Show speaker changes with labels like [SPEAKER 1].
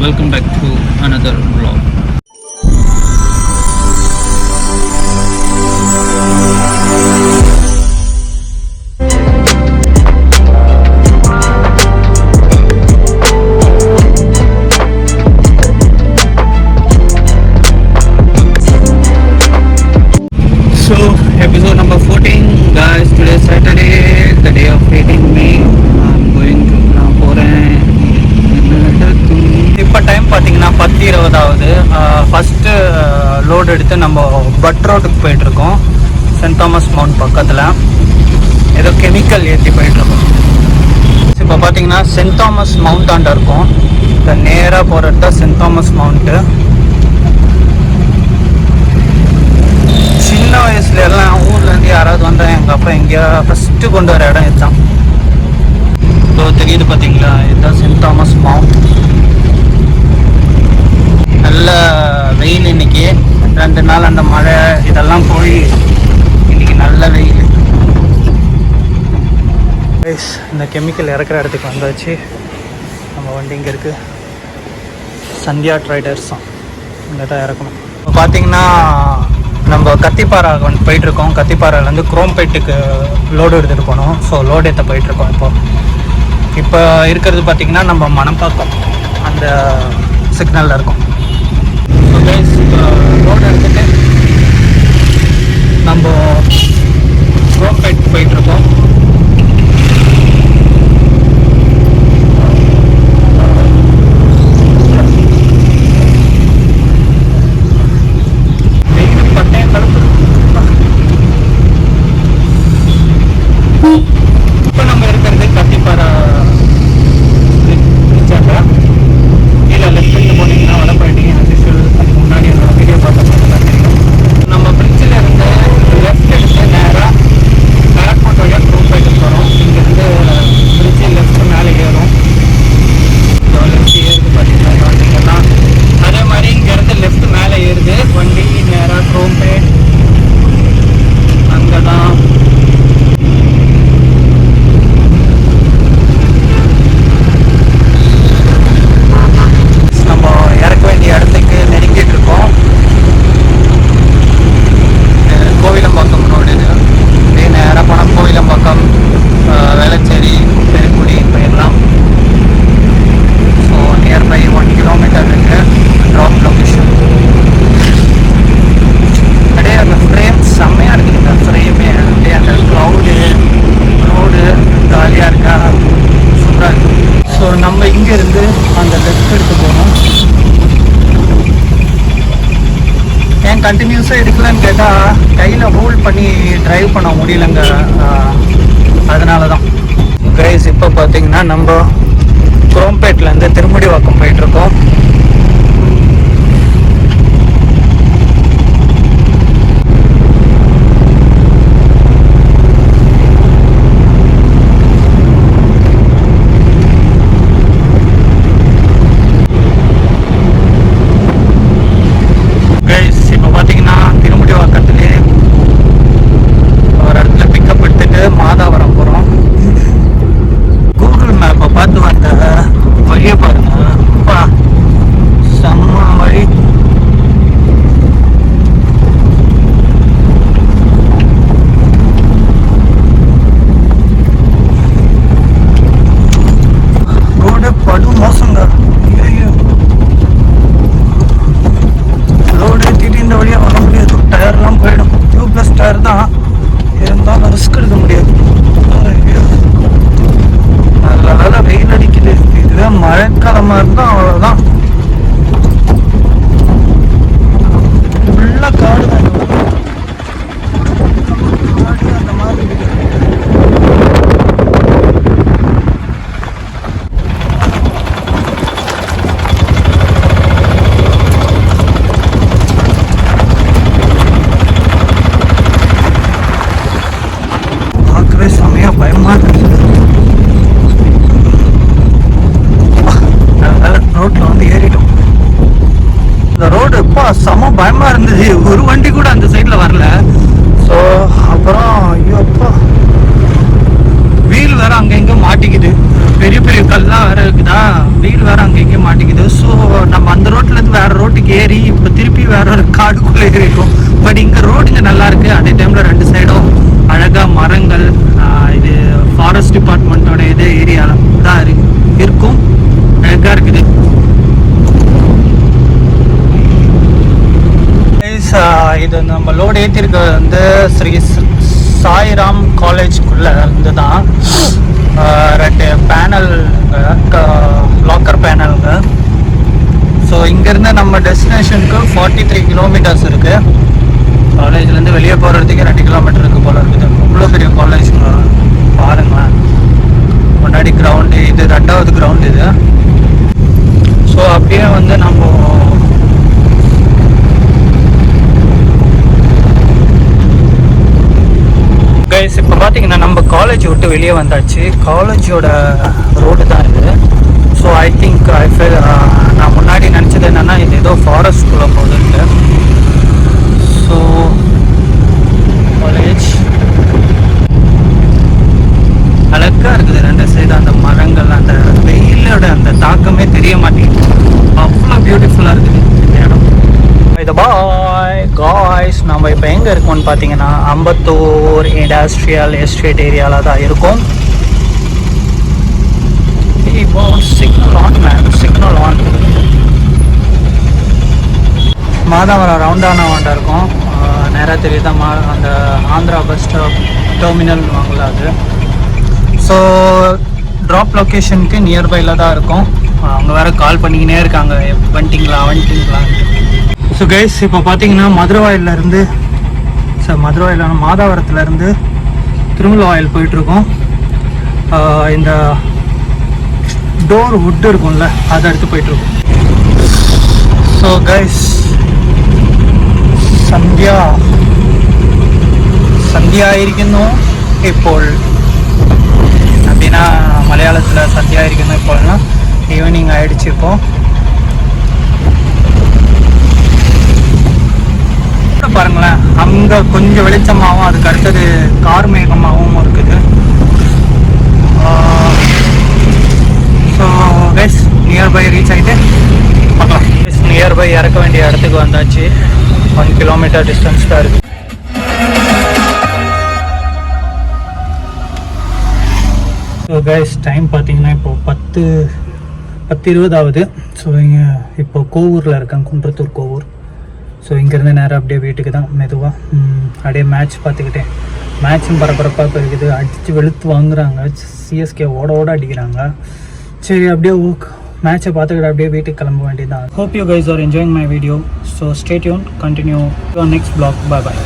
[SPEAKER 1] welcome back to another vlog. So episode number 14 guys, today is Saturday, the day of meeting me. I'm going to இப்போ time பார்த்தீங்கன்னா 10:20 ஆகுது. First load எடுத்து நம்ம but ரோட்டுக்கு போயிட்டுருக்கோம். Send Thomas mount பக்கத்தில் ஏதோ கெமிக்கல் ஏற்றி போயிட்டுருக்கோம். இப்போ பார்த்தீங்கன்னா சென்ட் தாமஸ் மவுண்ட் ஆண்ட இருக்கும். இப்போ நேராக போகிறது தான் சென்ட் தாமஸ் மவுண்ட்டு. சின்ன வயசுல எல்லாம் ஊர்லேருந்து யாராவது வந்தால் எங்கள் அப்பா எங்கேயா ஃபஸ்ட்டு கொண்டு வர இடம் இதுதான். இப்போ தெரியுது பார்த்தீங்களா, இதுதான் சென்ட் தாமஸ் மவுண்ட். நல்ல வெயில் இன்னைக்கு, 2 நாள் அந்த மழை இதெல்லாம் போய் இன்னைக்கு நல்ல வெயில். இந்த கெமிக்கல் இறக்குற இடத்துக்கு வந்தாச்சு. நம்ம வண்டி இங்கே இருக்குது, சந்தியா ட்ரைடர்ஸ் தான், இங்கே தான் இறக்கணும். இப்போ பார்த்தீங்கன்னா நம்ம கத்திப்பாறை போயிட்டுருக்கோம். கத்திப்பாறையிலேருந்து குரோம்பேட்டுக்கு லோடு எடுத்துகிட்டு போனோம். ஸோ லோடு ஏற்ற போயிட்டுருக்கோம். இப்போ இருக்கிறது பார்த்திங்கன்னா நம்ம மணப்பாக்கம் அந்த சிக்னலில் இருக்கும். ஸோ கைஸ், இப்போ லோடு எடுத்துகிட்டு நம்ம குரோம்பேட் போயிட்டுருக்கோம். இப்போ நம்ம இருக்கிறது கத்திப்பாறை கீழே லெஃப்ட் போனீங்கன்னா வடபழனி. அதுக்கு முன்னாடி வீடியோ பார்த்தா தெரியும். நம்ம பிரிட்ஜில் இருந்து லெஃப்ட் எடுத்து நேராக ஏர்போர்ட் வழியாக குரோம்பேட்டுக்கு போகிறோம். இங்கேருந்து பிரிட்ஜு லெஃப்ட் மேலே ஏறும். லெஃப்ட் ஏறுது பார்த்தீங்கன்னா வண்டிங்கெல்லாம். அதே மாதிரி இங்கேருந்து லெஃப்ட் மேலே ஏறுது வண்டி, நேராக குரோம்பேட் அங்கே தான். இறக்க வேண்டிய இடத்துக்கு நெருங்கிட்டு இருக்கோம். கோவிலம்பாக்கம் ரோடு இது. இதே நேராக போனால் கோவிலம்பாக்கம், வேளச்சேரி, பெருங்குடி போயிடலாம். ஸோ நியர்பை 1 கிலோமீட்டர் இருக்கு ட்ராப் லொக்கேஷன். அப்படியே அந்த ஃப்ரேம் செம்மையாக இருக்குது. இந்த ஃப்ரேமே அப்படியே அந்த க்ளவுடு ரோடு ஜாலியாக இருக்கா, சூப்பராக இருக்குது. ஸோ நம்ம இங்கேருந்து அந்த லெஃப்ட் எடுத்து போகணும். ஏன் கண்டினியூஸாக எடுக்கலன்னு கேட்டால் கையில் ஹோல்ட் பண்ணி ட்ரைவ் பண்ண முடியலங்க, அதனால தான். கைஸ், இப்போ பார்த்தீங்கன்னா நம்ம குரோம்பேட்லேருந்து திருமுடிவாக்கம் போயிட்டுருக்கோம். மாதாவரம் போகிறோம். கூகுள் மேப்பை பார்த்து வந்த வழியை பாருங்க, செம்ம வழி. ரோடு படு மோசங்க. ரோடு திடீர்ந்த வழியாக வர முடியாது, டயர்லாம் போயிடும். டியூப்லெஸ் டயர் தான் இருந்தாலும் ரிஸ்க் எடுக்க முடியாது. நல்ல வெயில் அடிக்குது. இதுவே மழைக்காலமாக இருந்தால் அவ்வளோதான், ஃபுல்லாக காடு தான். அந்த மாதிரி செமையா பயமா இருக்கு. ரோட்ல வந்து ஏறிட்டோம். இந்த ரோடு இப்போ செம பயமா இருந்தது. ஒரு வண்டி கூட அந்த சைட்ல வரல. ஸோ அப்புறம் ஐயோ அப்பா, வீல் வேற அங்க இங்க மாட்டிக்குது. பெரிய பெரிய கல்லாம் வேற இருக்குதா, வீல் வேற அங்க இங்க மாட்டிக்குது. ஸோ வேற ஒரு காடுக்குள்ளே இருக்கும். பட் இங்கே ரோடுங்க நல்லா இருக்குது. அதே டைமில் 2 சைடும் அழகாக மரங்கள், இது ஃபாரஸ்ட் டிபார்ட்மெண்ட்டோட இது ஏரியா தான் இருக்கும். அழகாக இருக்குது. இது நம்ம லோடு ஏற்றிருக்கிறது வந்து ஸ்ரீ சாய்ராம் காலேஜ்குள்ளே இருந்து தான். 2 பேனலுங்க, லாக்கர் பேனலுங்க. ஸோ இங்கேருந்து நம்ம டெஸ்டினேஷனுக்கு 43 கிலோமீட்டர்ஸ் இருக்குது. காலேஜ்லேருந்து வெளியே போகிறதுக்கு 2 கிலோமீட்டர் இருக்குது போல இருக்குது. அவ்வளோ பெரிய காலேஜ் பாருங்களேன். முன்னாடி கிரவுண்டு, இது 2வது கிரவுண்டு இது. ஸோ அப்படியே வந்து நம்ம கைஸ் இப்போ பார்த்தீங்கன்னா நம்ம காலேஜ் விட்டு வெளியே வந்தாச்சு. காலேஜோட ரோடு தான் இது. ஸோ ஐ திங்க் நான் முன்னாடி நினச்சது என்னென்னா இது ஏதோ ஃபாரஸ்ட்குள்ளே போகுதுன்ட்டு. ஸோ காலேஜ் அழகாக இருக்குது. 2 சைடு அந்த மரங்கள், அந்த வெயிலோட அந்த தாக்கமே தெரிய மாட்டேங்குது. அவ்வளோ பியூட்டிஃபுல்லாக இருக்குது இந்த இடம். இது பாய் காய்ஸ், நம்ம இப்போ எங்கே இருக்கோம்னு பார்த்தீங்கன்னா அம்பத்தூர் இண்டஸ்ட்ரியல் எஸ்டேட் ஏரியாவில் தான் இருக்கும். Signal on. மாதாவரம் ரவுண்டானாவாண்டா இருக்கும். நேராக தெரியுதா அந்த ஆந்திரா பஸ் ஸ்டாப் டெர்மினல் வாங்கல அது. ஸோ ட்ராப் லொக்கேஷனுக்கு நியர்பையில் தான் இருக்கும். அவங்க வேறு கால் பண்ணிக்கினே இருக்காங்க, வந்துட்டிங்களா. ஸோ கைஸ் இப்போ பார்த்தீங்கன்னா மதுரவாயிலேருந்து மாதாவரத்துலேருந்து திருமலவாயில் போயிட்டுருக்கோம். இந்த டோர் வுட் இருக்கும்ல, அதை எடுத்து போயிட்டுருக்கோம். ஸோ கைஸ் സന്ധ്യയായിരിക്കുന്നു ഇപ്പോൾ. அப்படின்னா மலையாளத்தில் சந்தியாയിരിക്കുന്നു இப்போனா ஈவினிங் ஆயிடுச்சு. இப்போ பாருங்களேன், அங்கே கொஞ்சம் வெளிச்சமாகவும் அதுக்கு அடுத்தது கார் மேகமாகவும் இருக்குது. ஸோ கைஸ் நியர்பை ரீச் ஆகிட்டு பார்க்கலாம். நியர்பை இறக்க வேண்டிய இடத்துக்கு வந்தாச்சு. 1 கிலோமீட்டர் டிஸ்டன்ஸ் தான் இருக்குது. ஸோ கைஸ் டைம் பார்த்தீங்கன்னா இப்போது 10:20 ஆகுது. ஸோ இங்கே இப்போ கோவூரில் இருக்கேன், குன்றத்தூர் கோவூர். ஸோ இங்கேருந்து நேராக அப்படியே வீட்டுக்கு தான் மெதுவாக அப்படியே மேட்ச் பார்த்துக்கிட்டேன். மேட்சும் பரபரப்பாக போயிருக்குது. அடித்து வெளுத்து வாங்குறாங்க. சிஎஸ்கே ஓட அடிக்கிறாங்க. சரி அப்படியே மேட்சை பார்த்துக்கிட்டு அப்படியே வீட்டுக்கு கிளம்ப வேண்டியது தான். Hope you guys are enjoying my video. So stay tune, continue your next vlog. Bye bye.